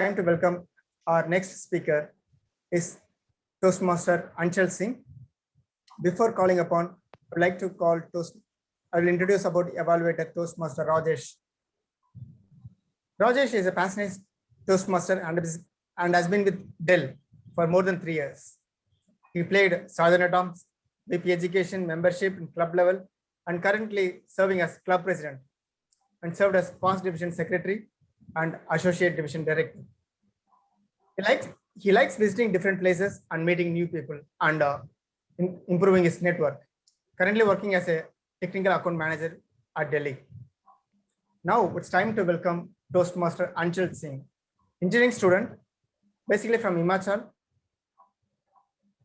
time to welcome our next speaker is Toastmaster Anchal Singh. Before calling upon, I would like to I will introduce about evaluator Toastmaster Rajesh. Rajesh is a passionate Toastmaster and has been with Dell for more than 3 years. He played Southern Atoms, BP Education membership in club level, and currently serving as club president, and served as past division secretary and associate division director. He likes visiting different places and meeting new people and improving his network. Currently working as a technical account manager at Delhi. Now it's time to welcome Toastmaster Anchal Singh, engineering student, basically from Himachal.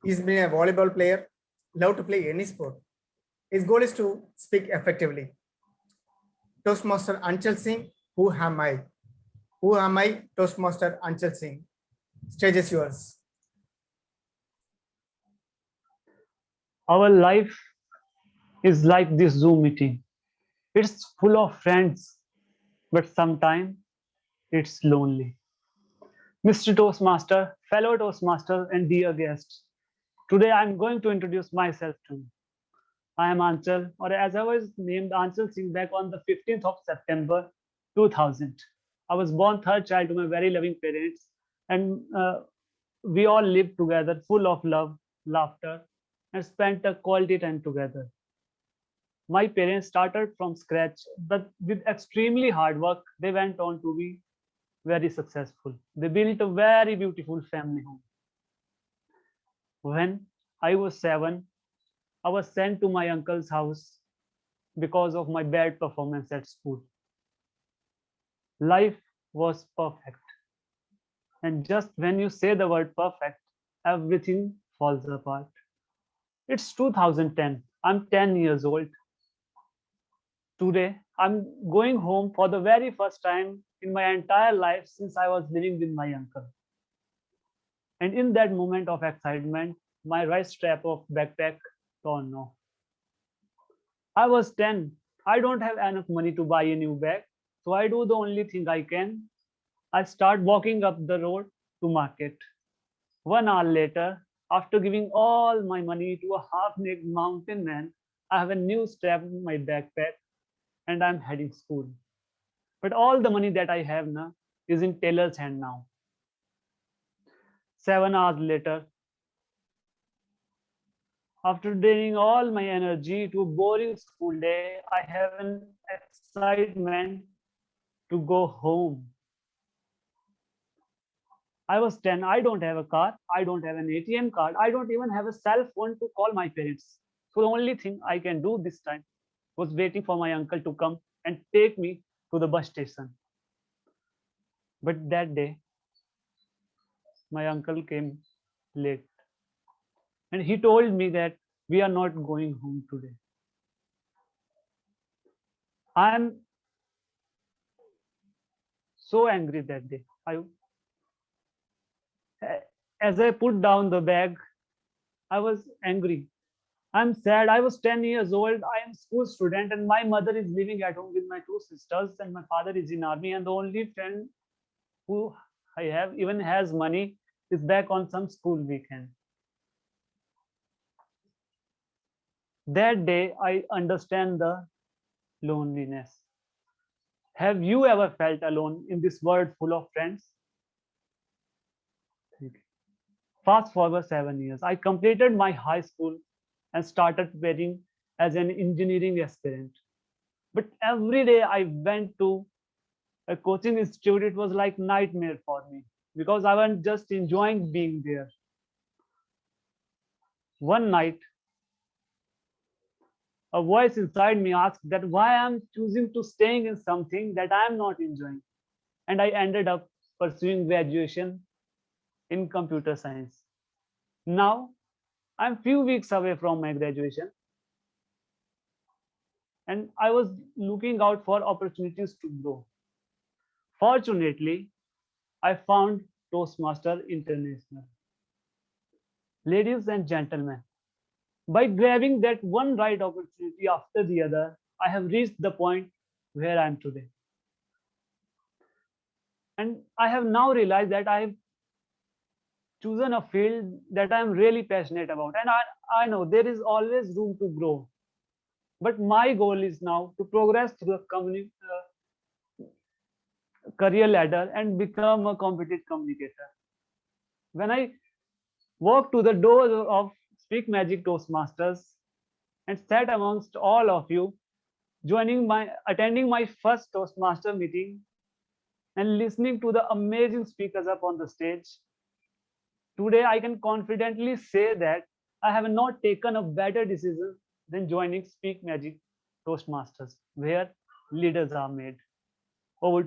He's been a volleyball player, love to play any sport. His goal is to speak effectively. Toastmaster Anchal Singh, who am I? Who am I, Toastmaster Anchal Singh? Stage is yours. Our life is like this Zoom meeting. It's full of friends, but sometimes it's lonely. Mr. Toastmaster, fellow Toastmaster, and dear guests, today I'm going to introduce myself to you. I am Anchal, or as I was named Anchal Singh back on the 15th of September 2000. I was born third child to my very loving parents, and we all lived together, full of love, laughter, and spent a quality time together. My parents started from scratch, but with extremely hard work, they went on to be very successful. They built a very beautiful family home. When I was 7, I was sent to my uncle's house because of my bad performance at school. Life was perfect. And just when you say the word perfect, everything falls apart. It's 2010. I'm 10 years old. Today, I'm going home for the very first time in my entire life since I was living with my uncle. And in that moment of excitement, my right strap of backpack torn off. I was 10. I don't have enough money to buy a new bag. So I do the only thing I can. I start walking up the road to market. 1 hour later, after giving all my money to a half-naked mountain man, I have a new strap in my backpack and I'm heading school. But all the money that I have now is in tailor's hand now. 7 hours later, after draining all my energy to a boring school day, I have an excitement to go home. I was 10. I don't have a car. I don't have an ATM card. I don't even have a cell phone to call my parents. So the only thing I can do this time was waiting for my uncle to come and take me to the bus station. But that day, my uncle came late. And he told me that we are not going home today. I am so angry that day. As I put down the bag, I was angry. I'm sad. I was 10 years old. I am a school student and my mother is living at home with my 2 sisters and my father is in army, and the only friend who I have even has money is back on some school weekend. That day, I understand the loneliness. Have you ever felt alone in this world full of friends? Fast forward 7 years. I completed my high school and started preparing as an engineering aspirant. But every day I went to a coaching institute, it was like nightmare for me because I was just enjoying being there. One night, a voice inside me asked that why I'm choosing to staying in something that I'm not enjoying. And I ended up pursuing graduation in computer science. Now, I'm few weeks away from my graduation and I was looking out for opportunities to grow. Fortunately, I found Toastmaster International. Ladies and gentlemen, by grabbing that one right opportunity after the other, I have reached the point where I am today. And I have now realized that I have chosen a field that I am really passionate about. And I know there is always room to grow. But my goal is now to progress through the career ladder and become a competent communicator. When I walked to the door of Speak Magic Toastmasters and sat amongst all of you, attending my first Toastmaster meeting and listening to the amazing speakers up on the stage, today I can confidently say that I have not taken a better decision than joining Speak Magic Toastmasters, where leaders are made.